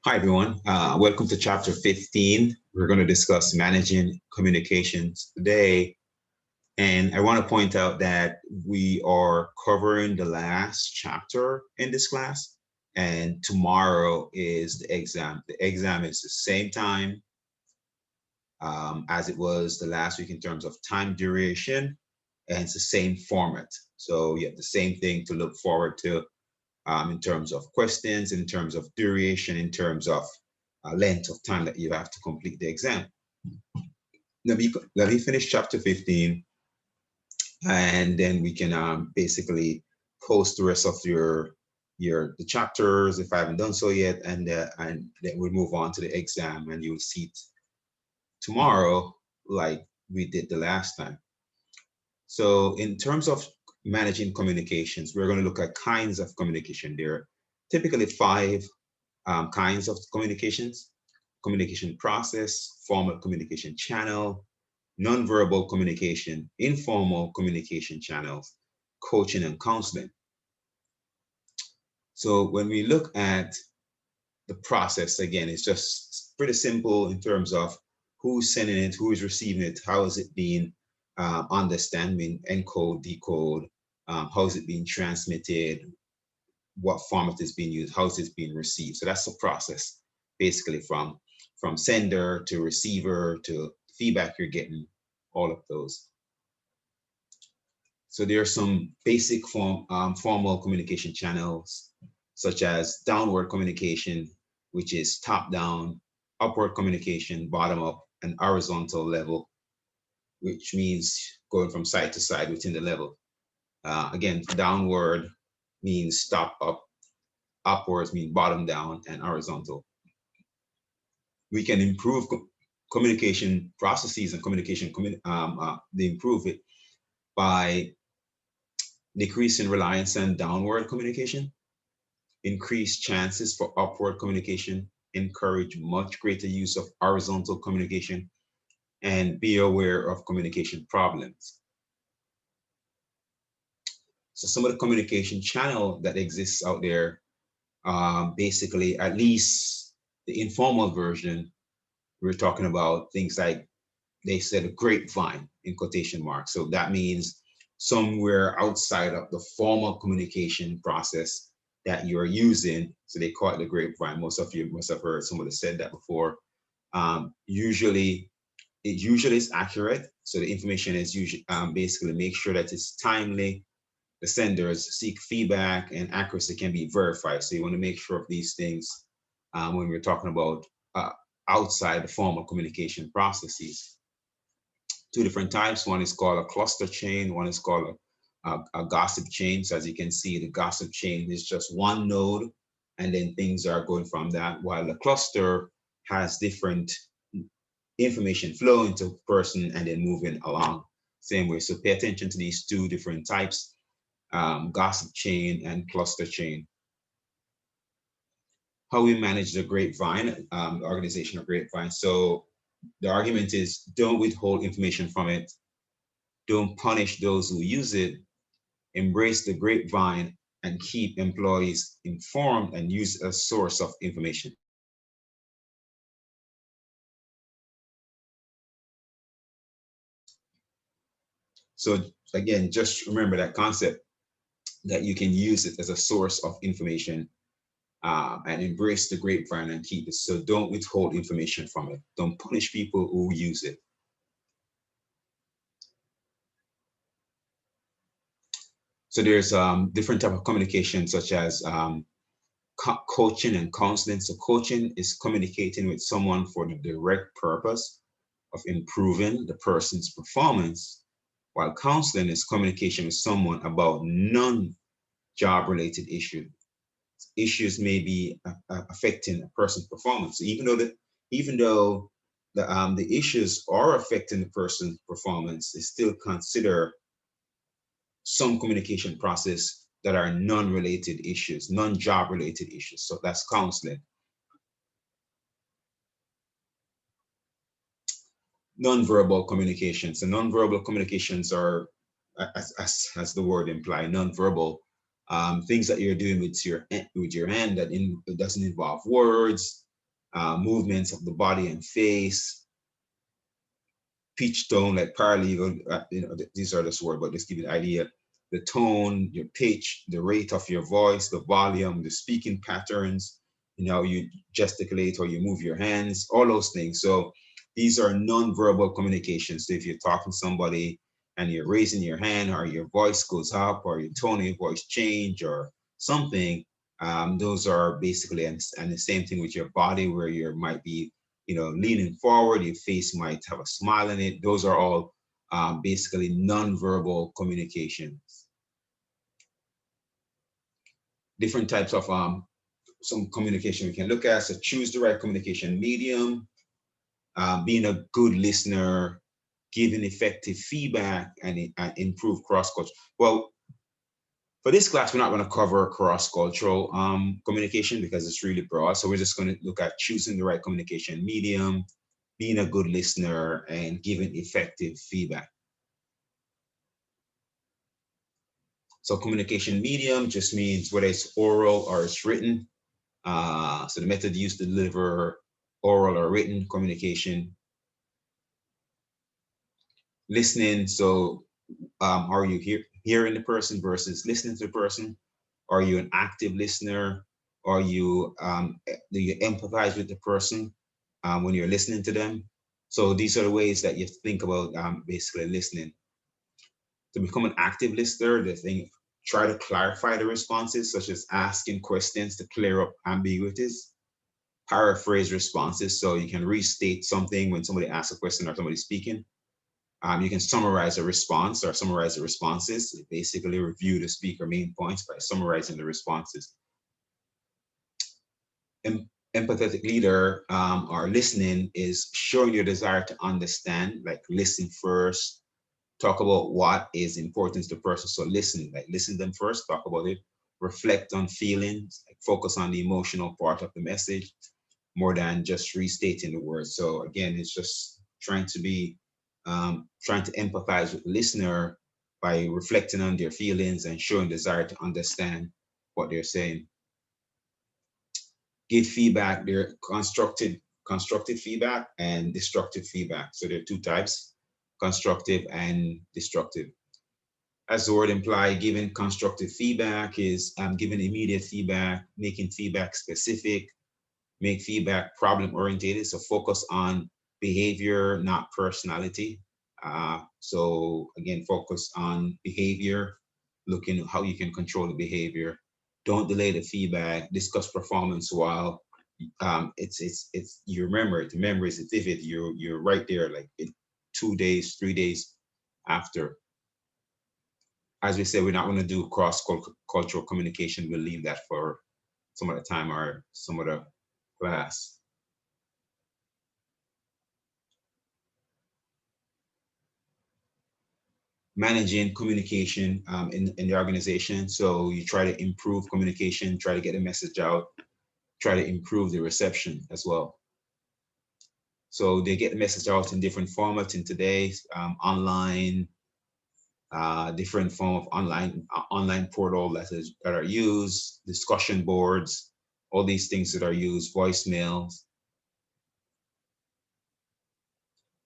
Hi, everyone. Welcome to chapter 15. We're going to discuss managing communications today. And I want to point out that we are covering the last chapter in this class. And tomorrow is the exam. The exam is the same time as it was the last week in terms of time duration, and it's the same format. So you have the same thing to look forward to in terms of questions, in terms of duration, in terms of length of time that you have to complete the exam. Let me finish chapter 15, and then we can basically post the rest of the chapters if I haven't done so yet, and then we move on to the exam, and you'll see it tomorrow like we did the last time. So in terms of managing communications, we're going to look at kinds of communication. There are typically five kinds of communications: communication process, formal communication channel, nonverbal communication, informal communication channels, coaching and counseling. So when we look at the process, again, it's just pretty simple in terms of who's sending it, who is receiving it, how is it being understanding, encode, decode, how is it being transmitted, what format is being used, how is it being received. So that's the process, basically from sender to receiver to feedback you're getting, all of those. So there are some basic formal communication channels, such as downward communication, which is top down, upward communication, bottom up, and horizontal level, which means going from side to side within the level. Again, downward means top up, upwards means bottom down, and horizontal. We can improve communication processes and communication, they improve it by decreasing reliance on downward communication, increase chances for upward communication, encourage much greater use of horizontal communication, and be aware of communication problems. So some of the communication channel that exists out there, basically, at least the informal version, we're talking about things like, they said, a grapevine in quotation marks. So that means somewhere outside of the formal communication process that you're using. So they call it the grapevine. Most of you must have heard somebody said that before. Usually is accurate. So the information is usually basically make sure that it's timely. The senders seek feedback, and accuracy can be verified. So you want to make sure of these things when we're talking about outside the formal communication processes. Two different types. One is called a cluster chain. One is called a gossip chain. So as you can see, the gossip chain is just one node, and then things are going from that, while the cluster has different information flowing to person and then moving along same way. So pay attention to these two different types, gossip chain and cluster chain. How we manage the grapevine, the organizational grapevine. So the argument is, don't withhold information from it, don't punish those who use it, embrace the grapevine, and keep employees informed and use a source of information. So again, just remember that concept, that you can use it as a source of information, and embrace the grapevine and keep it. So don't withhold information from it. Don't punish people who use it. So there's different type of communication, such as coaching and counseling. So coaching is communicating with someone for the direct purpose of improving the person's performance, while counseling is communication with someone about non-job related issues. Issues may be affecting a person's performance. So even though the issues are affecting the person's performance, they still consider some communication process that are non-related issues, non-job related issues. So that's counseling. Non-verbal communications. So non-verbal communications are, as the word implies, non-verbal things that you're doing with your hand that doesn't involve words, movements of the body and face, pitch, tone, like paralegal, these are just words, but just give you an idea. The tone, your pitch, the rate of your voice, the volume, the speaking patterns, you gesticulate or you move your hands, all those things. So these are non-verbal communications. So if you're talking to somebody and you're raising your hand or your voice goes up or your tone of your voice change or something, those are basically, and the same thing with your body where you might be leaning forward, your face might have a smile in it. Those are all basically non-verbal communications. Different types of some communication we can look at. So choose the right communication medium, being a good listener, giving effective feedback, and improve cross-culture. Well, for this class, we're not going to cover cross-cultural communication because it's really broad. So we're just going to look at choosing the right communication medium, being a good listener, and giving effective feedback. So communication medium just means whether it's oral or it's written. So the method used to deliver oral or written communication. Listening, so are you hearing the person versus listening to the person? Are you an active listener? Are you do you empathize with the person when you're listening to them? So these are the ways that you think about basically listening. To become an active listener, the thing, try to clarify the responses, such as asking questions to clear up ambiguities, paraphrase responses, so you can restate something when somebody asks a question or somebody's speaking. You can summarize a response or summarize the responses. Basically, review the speaker main points by summarizing the responses. Empathetic leader or listening is showing your desire to understand, like listen first, talk about what is important to the person. So listen to them first, talk about it, reflect on feelings, like focus on the emotional part of the message more than just restating the words. So again, it's just trying to empathize with the listener by reflecting on their feelings and showing desire to understand what they're saying. Give feedback. There are constructive feedback and destructive feedback. So there are two types, constructive and destructive. As the word implies, giving constructive feedback is giving immediate feedback, making feedback specific, make feedback problem oriented. So focus on behavior, not personality. So again, focus on behavior, looking at how you can control the behavior. Don't delay the feedback. Discuss performance while it's you remember it. The memory is vivid. You're right there, like 2 days, 3 days after. As we said, we're not going to do cross-cultural communication. We'll leave that for some other time or some other class. Managing communication in the organization. So you try to improve communication, try to get the message out, try to improve the reception as well. So they get the message out in different formats in today's online, different form of online portal that are used, discussion boards, all these things that are used, voicemails.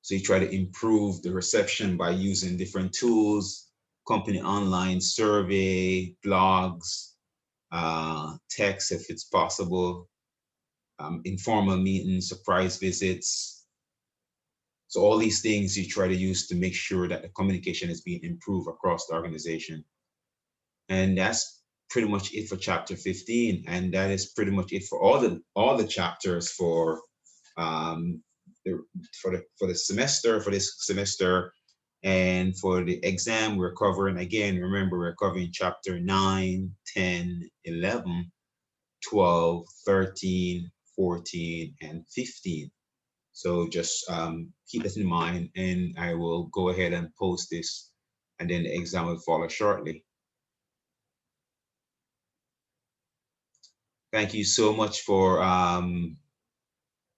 So you try to improve the reception by using different tools, company online survey, blogs, text if it's possible, informal meetings, surprise visits. So all these things you try to use to make sure that the communication is being improved across the organization. And that's pretty much it for chapter 15. And that is pretty much it for all the chapters for this semester. And for the exam, we're covering, again, remember, we're covering chapter 9, 10, 11, 12, 13, 14, and 15. So just keep that in mind, and I will go ahead and post this, and then the exam will follow shortly. Thank you so much for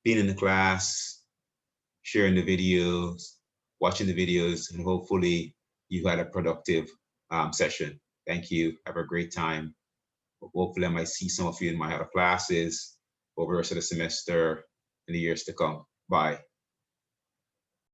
being in the class, sharing the videos, watching the videos, and hopefully you had a productive session. Thank you. Have a great time. Hopefully I might see some of you in my other classes over the rest of the semester. in the years to come. Bye.